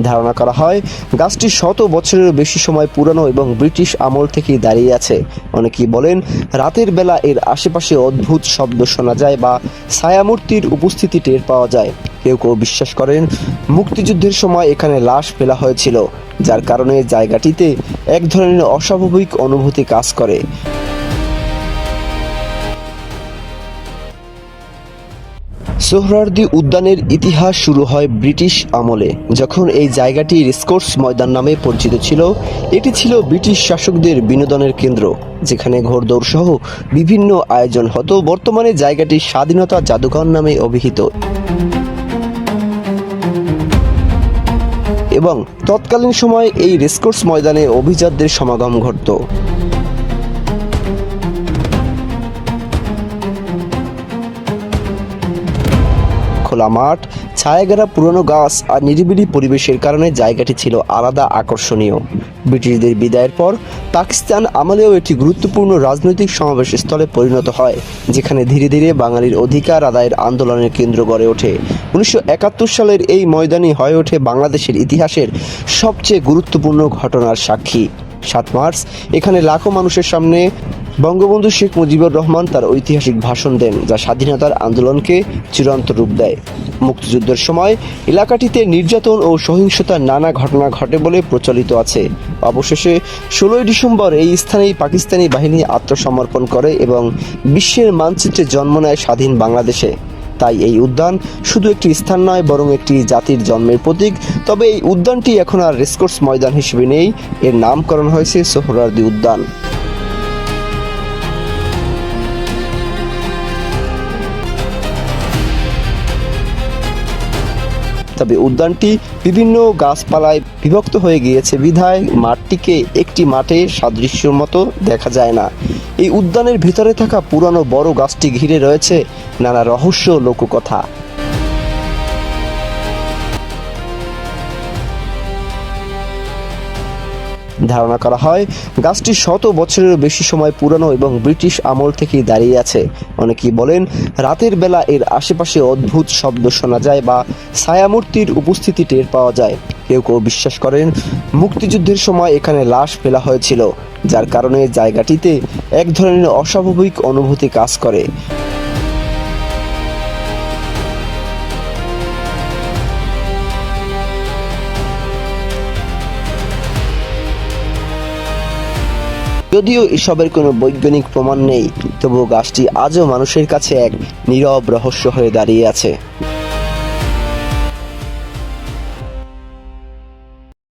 ধারণা করা হয় গাছটি শত বছরেরও বেশি সময় পুরানো এবং ব্রিটিশ আমল থেকেই দাঁড়িয়ে আছে। অনেকেই বলেন রাতের বেলা এর আশেপাশে অদ্ভুত শব্দ শোনা যায় বা ছায়ামূর্তির উপস্থিতি টের পাওয়া যায়। কেউ কেউ বিশ্বাস করেন মুক্তিযুদ্ধের সময় এখানে লাশ ফেলা হয়েছিল, যার কারণে জায়গাটিতে এক ধরনের অস্বাভাবিক অনুভূতি কাজ করে। সোহরাওয়ার্দী উদ্যানের ইতিহাস শুরু হয় ব্রিটিশ আমলে, যখন এই জায়গাটি রেসকোর্স ময়দান নামে পরিচিত ছিল। এটি ছিল ব্রিটিশ শাসকদের বিনোদনের কেন্দ্র, যেখানে ঘোড়দৌড় সহ বিভিন্ন আয়োজন হতো। বর্তমানে জায়গাটি স্বাধীনতা জাদুঘর নামে অভিহিত এবং তৎকালীন সময়ে এই রেসকোর্স ময়দানে অভিজাতদের সমাগম ঘটত। খোলা মাঠ, ছায়াঘেরা পুরনো গাছ আর নিরিবিলি পরিবেশের কারণে জায়গাটি ছিল আলাদা আকর্ষণীয়। ব্রিটিশদের বিদায়ের পর পাকিস্তান আমলেও এটি গুরুত্বপূর্ণ রাজনৈতিক সমাবেশ স্থলে পরিণত হয়, যেখানে ধীরে ধীরে বাঙালির অধিকার আদায়ের আন্দোলনের কেন্দ্র গড়ে ওঠে। 1971 সালের এই ময়দানই হয়ে ওঠে বাংলাদেশের ইতিহাসের সবচেয়ে গুরুত্বপূর্ণ ঘটনার সাক্ষী। 7 মার্চ এখানে লাখো মানুষের সামনে বঙ্গবন্ধু শেখ মুজিবুর রহমান তার ঐতিহাসিক ভাষণ দেন, যা স্বাধীনতার আন্দোলনকে চূড়ান্ত রূপ দেয়। মুক্তিযুদ্ধের সময় এলাকাটিতে নির্যাতন ও সহিংসতার নানা ঘটনা ঘটে বলে প্রচলিত আছে। অবশেষে 16 ডিসেম্বর এই স্থানেই পাকিস্তানি বাহিনী আত্মসমর্পণ করে এবং বিশ্বের মানচিত্রে জন্ম নেয় স্বাধীন বাংলাদেশে। তাই এই উদ্যান শুধু একটি স্থান নয়, বরং একটি জাতির জন্মের প্রতীক। তবে এই উদ্যানটি এখন আর রেসকোর্স ময়দান হিসেবে নেই, এর নামকরণ হয়েছে সোহরাওয়ার্দী উদ্যান। তবে উদ্যানটি বিভিন্ন গাছপালায় বিভক্ত হয়ে গিয়েছে বিধায় মাঠটিকে একটি মাঠে সাদৃশ্যর মতো দেখা যায় না। এই উদ্যানের ভিতরে থাকা পুরানো বড় গাছটি ঘিরে রয়েছে নানা রহস্য ও লোককথা। ধারণা করা হয় গাছটি শত বছরেরও বেশি সময় পুরানো এবং ব্রিটিশ আমল থেকেই দাঁড়িয়ে আছে। অনেকেই বলেন রাতের বেলা এর আশেপাশে অদ্ভুত শব্দ শোনা যায় বা ছায়ামূর্তির উপস্থিতি টের পাওয়া যায়। কেউ কেউ বিশ্বাস করেন মুক্তিযুদ্ধের সময় এখানে লাশ ফেলা হয়েছিল, যার কারণে জায়গাটিতে এক ধরনের অস্বাভাবিক অনুভূতি কাজ করে। যদিও এসবের কোনো বৈজ্ঞানিক প্রমাণ নেই, তবুও গাছটি আজও মানুষের কাছে এক নীরব রহস্য হয়ে দাঁড়িয়ে আছে।